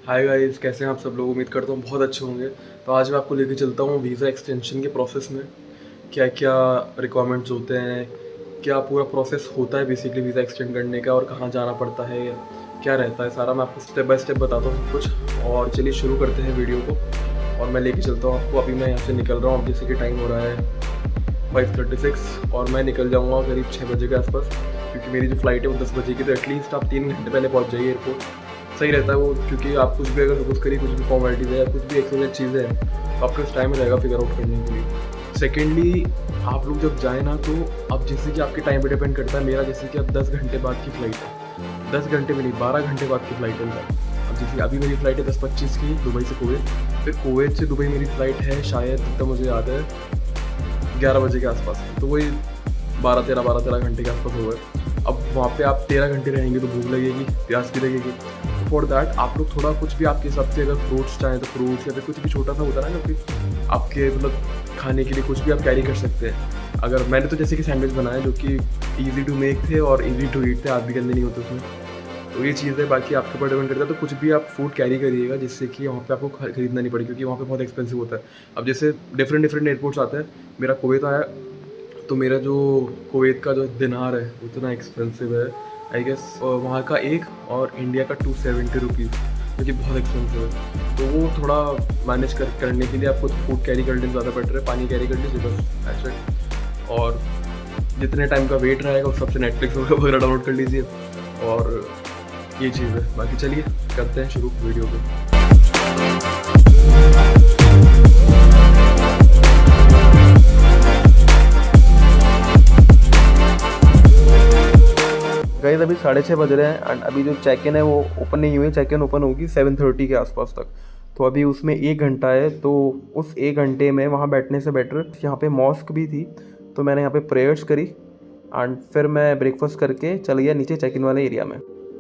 Hi guys, कैसे हैं आप सब लोग। उम्मीद करता हूँ बहुत अच्छे होंगे। तो आज मैं आपको लेके चलता हूँ वीज़ा एक्सटेंशन के प्रोसेस में। क्या क्या रिक्वायरमेंट्स होते हैं, क्या पूरा प्रोसेस होता है बेसिकली वीज़ा एक्सटेंड करने का, और कहाँ जाना पड़ता है, क्या रहता है, सारा मैं आपको स्टेप बाय स्टेप बताता हूँ सब कुछ। और चलिए शुरू करते हैं वीडियो को। और मैं लेके चलता हूँ आपको। अभी मैं यहाँ से निकल रहा हूँ। अब जैसे कि टाइम हो रहा है 5:36 और मैं निकल जाऊँगा करीब 6 बजे के आसपास, क्योंकि मेरी जो फ़्लाइट है वो 10 बजे की। तो एटलीस्ट आप 3 घंटे पहले पहुँच जाइए एयरपोर्ट, सही रहता है वो। क्योंकि आप कुछ भी अगर सपोज करिए, कुछ भी फॉर्मेलिटीज़ है या कुछ भी एक्सरसाइज चीज़ें हैं, तो आपके पास टाइम रहेगा फिगर आउट करने के लिए। सेकेंडली, आप लोग जब जाए ना, तो अब जैसे कि आपके टाइम पे डिपेंड करता है। मेरा जैसे कि अब 10 घंटे बाद की फ़्लाइट है, 10 घंटे में नहीं 12 घंटे बाद की फ़्लाइट है। अब जैसे अभी मेरी फ़्लाइट है 10:25 की, दुबई से कुवैत। फिर कुवैत से दुबई मेरी फ़्लाइट है शायद, जितना मुझे याद है, 11 बजे के आसपास। तो वही 12-13 घंटे के आसपास हो गए। अब वहाँ पे आप 13 घंटे रहेंगे तो भूख लगेगी, प्यास भी लगेगी। फॉर दैट आप लोग थोड़ा कुछ भी आपके हिसाब से, अगर फ्रूट्स चाहें तो फ्रूट्स, या फिर कुछ भी छोटा सा होता है ना, क्योंकि आपके मतलब खाने के लिए कुछ भी आप कैरी कर सकते हैं। अगर मैंने तो जैसे कि सैंडविच बनाए जो कि ईजी टू मेक थे और ईजी टू ईट थे, हाथ भी गंदे नहीं होते उसमें। तो ये चीज़ है। बाकी आपके ऊपर डिपेंड करता है। तो कुछ भी आप फूड कैरी करिएगा जिससे कि वहाँ पे आपको खरीदना नहीं पड़े, क्योंकि वहाँ पे बहुत एक्सपेंसिव होता है। अब जैसे डिफरेंट डिफरेंट एयरपोर्ट्स आते हैं। मेरा कुवैत आया, तो मेरा जो कुवैत का जो दिनार है उतना एक्सपेंसिव है आई गेस। वहाँ का एक, और इंडिया का 270 रुपीज़, जो कि बहुत एक्सपेंसिव है। तो वो थोड़ा मैनेज करने के लिए आपको फूड कैरी कर लेना ज़्यादा बेटर है। पानी कैरी कर लीजिए बस, दैट्स इट। और जितने टाइम का वेट रहेगा उस सबसे नेटफ्लिक्स वगैरह डाउनलोड कर लीजिए। और ये चीज़ है। बाकी चलिए करते हैं शुरू वीडियो को। गाइस अभी 6:30 बज रहे हैं एंड अभी जो चेक इन है वो ओपन नहीं हुई। चेक इन ओपन होगी 7:30 के आसपास तक। तो अभी उसमें 1 घंटा है। तो उस 1 घंटे में वहाँ बैठने से बेटर यहाँ पे मॉस्क भी थी, तो मैंने यहाँ पे प्रेयर्स करी एंड फिर मैं ब्रेकफास्ट करके चल गया नीचे चेक इन वाले एरिया में।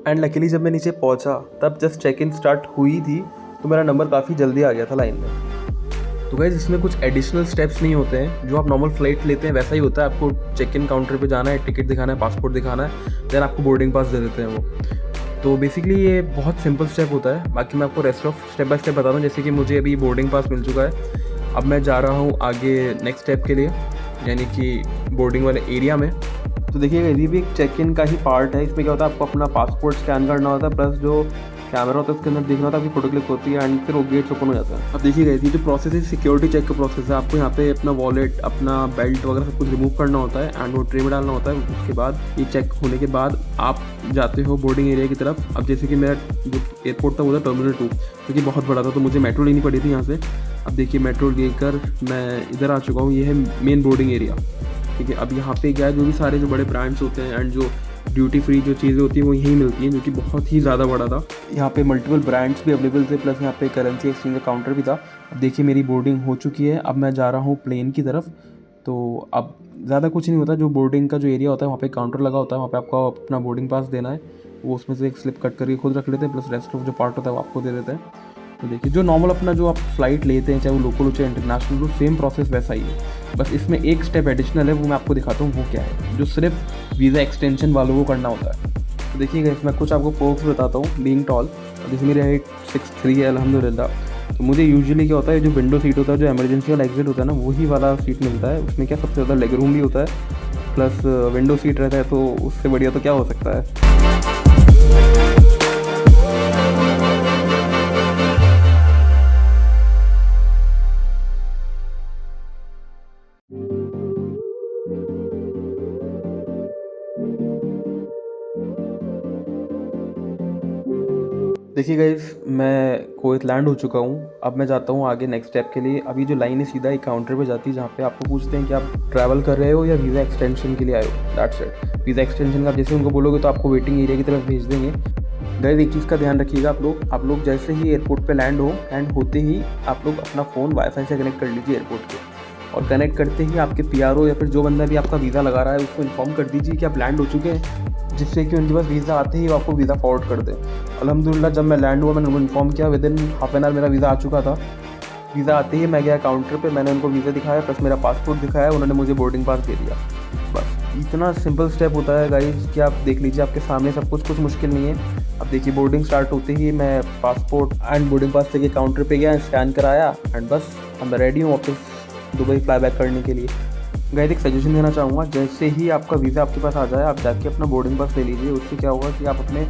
एंड लकीली जब मैं नीचे पहुँचा तब जस्ट चेक इन स्टार्ट हुई थी, तो मेरा नंबर काफ़ी जल्दी आ गया था लाइन में। तो गाइस इसमें कुछ एडिशनल स्टेप्स नहीं होते हैं। जो आप नॉर्मल फ्लाइट लेते हैं वैसा ही होता है। आपको चेक इन काउंटर पे जाना है, टिकट दिखाना है, पासपोर्ट दिखाना है, देन आपको बोर्डिंग पास दे देते हैं वो। तो बेसिकली ये बहुत सिंपल स्टेप होता है। बाकी मैं आपको rest of step by step बता दूँ। जैसे कि मुझे अभी बोर्डिंग पास मिल चुका है। अब मैं जा रहा हूँ आगे नेक्स्ट स्टेप के लिए, यानी कि बोर्डिंग वाले एरिया में। तो देखिएगा ये भी एक चेक इन का ही पार्ट है। इसमें क्या होता है, आपको अपना पासपोर्ट स्कैन करना होता है, प्लस जो कैमरा होता है उसके अंदर देखना होता है, आपकी फोटो क्लिक होती है एंड फिर वो गेट्स ओपन हो जाता है। अब देखिएगा ये जो प्रोसेस है सिक्योरिटी चेक का प्रोसेस है। आपको यहाँ पे अपना वॉलेट, अपना बेल्ट वगैरह सब कुछ रिमूव करना होता है एंड वो ट्रे में डालना होता है। उसके बाद ये चेक होने के बाद आप जाते हो बोर्डिंग एरिया की तरफ। अब जैसे कि मेरा जो एयरपोर्ट था वो था टर्मिनल 2, क्योंकि बहुत बड़ा था तो मुझे मेट्रो लेनी पड़ी थी यहाँ से। अब देखिए मेट्रो लेकर मैं इधर आ चुका हूँ। ये है मेन बोर्डिंग एरिया, ठीक है। अब यहाँ पे क्या है, जो भी सारे जो बड़े ब्रांड्स होते हैं एंड जो ड्यूटी फ्री जो चीज़ें होती हैं वो यहीं मिलती हैं, जो कि बहुत ही ज़्यादा बड़ा था। यहाँ पे मल्टीपल ब्रांड्स भी अवेलेबल थे, प्लस यहाँ पे करेंसी एक्सचेंज का काउंटर भी था। अब देखिए मेरी बोर्डिंग हो चुकी है। अब मैं जा रहा हूँ प्लेन की तरफ। तो अब ज़्यादा कुछ नहीं होता। जो बोर्डिंग का जो एरिया होता है वहाँ पे काउंटर लगा होता है, वहाँ पे आपको अपना बोर्डिंग पास देना है। वो उसमें से एक स्लिप कट करके खुद रख लेते हैं, प्लस रेस्ट ऑफ जो पार्ट होता है वो आपको दे देते हैं। तो देखिए जो नॉर्मल अपना जो आप फ्लाइट लेते हैं, चाहे वो लोकल हो चाहे इंटरनेशनल हो, सेम प्रोसेस वैसा ही है। बस इसमें एक स्टेप एडिशनल है, वो मैं आपको दिखाता हूँ वो क्या है, जो सिर्फ वीज़ा एक्सटेंशन वालों को करना होता है। तो देखिएगा इसमें कुछ आपको पर्क्स बताता हूँ। बीइंग टॉल, जैसे मेरी हाइट 6'3" है अल्हम्दुलिल्लाह। तो मुझे यूजुअली क्या होता है, जो विंडो सीट होता है, जो इमरजेंसी वाला एग्जिट होता है ना, वही वाला सीट मिलता है। उसमें क्या सबसे ज़्यादा लेग रूम भी होता है, प्लस विंडो सीट रहता है। तो उससे बढ़िया तो क्या हो सकता है। देखिए गाइस मैं कुवैत लैंड हो चुका हूँ। अब मैं जाता हूँ आगे नेक्स्ट स्टेप के लिए। अभी जो लाइन है सीधा एक काउंटर पे जाती है, जहाँ पे आपको पूछते हैं कि आप ट्रैवल कर रहे हो या वीज़ा एक्सटेंशन के लिए आए हो। That's it. वीज़ा एक्सटेंशन का आप जैसे उनको बोलोगे तो आपको वेटिंग एरिया की तरफ भेज देंगे। गाइस एक चीज़ का ध्यान रखिएगा, आप लोग जैसे ही एयरपोर्ट पे लैंड होते ही आप लोग अपना फ़ोन वाईफाई से कनेक्ट कर लीजिए एयरपोर्ट के। और कनेक्ट करते ही आपके पीआरओ या फिर जो बंदा भी आपका वीज़ा लगा रहा है उसको इन्फॉर्म कर दीजिए कि आप लैंड हो चुके हैं, जिससे कि उनके पास वीज़ा आते ही वो आपको वीज़ा फॉरवर्ड कर दें। अल्हम्दुलिल्लाह जब मैं लैंड हुआ मैंने उनको इन्फॉर्म किया, with in half an hour मेरा वीज़ा आ चुका था। वीज़ा आते ही मैं गया काउंटर पे, मैंने उनको वीज़ा दिखाया प्लस मेरा पासपोर्ट दिखाया, उन्होंने मुझे बोर्डिंग पास दे दिया। बस इतना सिंपल स्टेप होता है गाइस कि आप देख लीजिए, आपके सामने सब कुछ मुश्किल नहीं है। अब देखिए बोर्डिंग स्टार्ट होते ही मैं पासपोर्ट एंड बोर्डिंग पास लेके काउंटर पे गया, स्कैन कराया एंड बस मैं रेडी हूँ वापस दुबई फ्लाई बैक करने के लिए। गाइस एक सजेशन देना चाहूँगा, जैसे ही आपका वीज़ा आपके पास आ जाए आप जाके अपना बोर्डिंग पास ले लीजिए। उससे क्या होगा कि आप अपने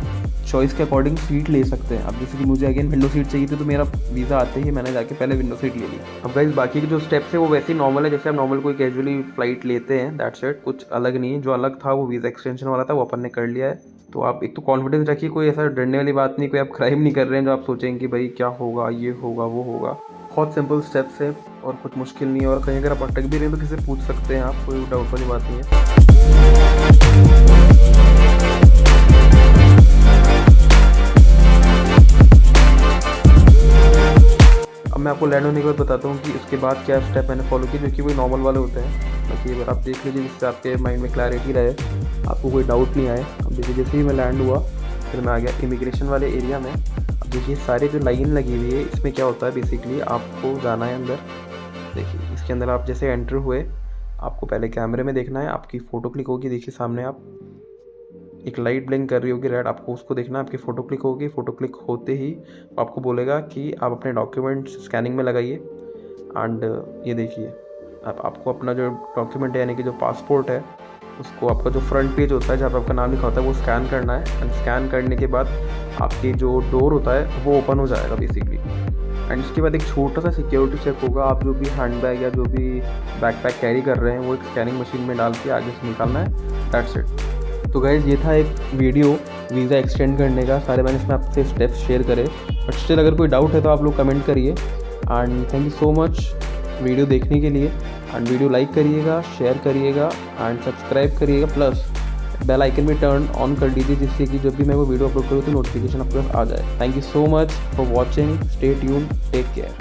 चॉइस के अकॉर्डिंग सीट ले सकते हैं। अब जैसे कि मुझे अगेन विंडो सीट चाहिए थी, तो मेरा वीज़ा आते ही मैंने जाके पहले विंडो सीट ले ली। अब गाइस बाकी के जो स्टेप्स है वो वैसे ही नॉर्मल है, जैसे आप नॉर्मल कोई कैजुअली फ्लाइट लेते हैं, दैट्स इट, कुछ अलग नहीं है। जो अलग था वो वीज़ा एक्सटेंशन वाला था, वो अपन ने कर लिया है। तो आप एक तो कॉन्फिडेंस रखिए, कोई ऐसा डरने वाली बात नहीं, कोई आप क्राइम नहीं कर रहे हैं जो आप सोचेंगे कि भाई क्या होगा, ये होगा, वो होगा। बहुत सिंपल स्टेप्स है और कुछ मुश्किल नहीं है। और कहीं अगर आप अटक भी रहे हैं तो किसी से पूछ सकते हैं आप, कोई डाउट वाली बात नहीं है। अब मैं आपको लैंड होने के बाद बताता हूँ कि उसके बाद क्या स्टेप मैंने फॉलो किए, जो कि वही नॉर्मल वाले होते हैं। बाकी अगर आप देख लीजिए जिससे आपके माइंड में क्लैरिटी रहे, आपको कोई डाउट नहीं आए। अब देखिए जैसे ही मैं लैंड हुआ फिर मैं आ गया इमिग्रेशन वाले एरिया में। अब देखिए सारे जो लाइन लगी हुई है, इसमें क्या होता है बेसिकली आपको जाना है अंदर। देखिए इसके अंदर आप जैसे एंटर हुए, आपको पहले कैमरे में देखना है, आपकी फ़ोटो क्लिक होगी। देखिए सामने आप एक लाइट ब्लिंक कर रही होगी रेड, आपको उसको देखना है, आपकी फ़ोटो क्लिक होगी। फ़ोटो क्लिक होते ही आपको बोलेगा कि आप अपने डॉक्यूमेंट्स स्कैनिंग में लगाइए। एंड ये देखिए आपको अपना जो डॉक्यूमेंट है यानी कि जो पासपोर्ट है, उसको आपका जो फ्रंट पेज होता है जहाँ पर आपका नाम लिखा होता है वो स्कैन करना है। एंड स्कैन करने के बाद आपके जो डोर होता है वो ओपन हो जाएगा बेसिकली। एंड उसके बाद एक छोटा सा सिक्योरिटी चेक होगा। आप जो भी हैंड बैग या जो भी बैकपैक कैरी कर रहे हैं वो एक स्कैनिंग मशीन में डाल के आगे से निकालना है, दैट्स इट। तो गाइज़ ये था एक वीडियो वीज़ा एक्सटेंड करने का। सारे मैंने इसमें आपसे स्टेप्स शेयर करे, बट स्टिल अगर कोई डाउट है तो आप लोग कमेंट करिए। And thank you so much video देखने के लिए। एंड वीडियो लाइक करिएगा, शेयर करिएगा एंड सब्सक्राइब करिएगा, प्लस बेल आइकन में टर्न ऑन कर दीजिए जिससे कि जब भी मैं वो वीडियो अपलोड करूँ तो नोटिफिकेशन आपके पास आ जाए। Thank you so much for watching, stay tuned, take care.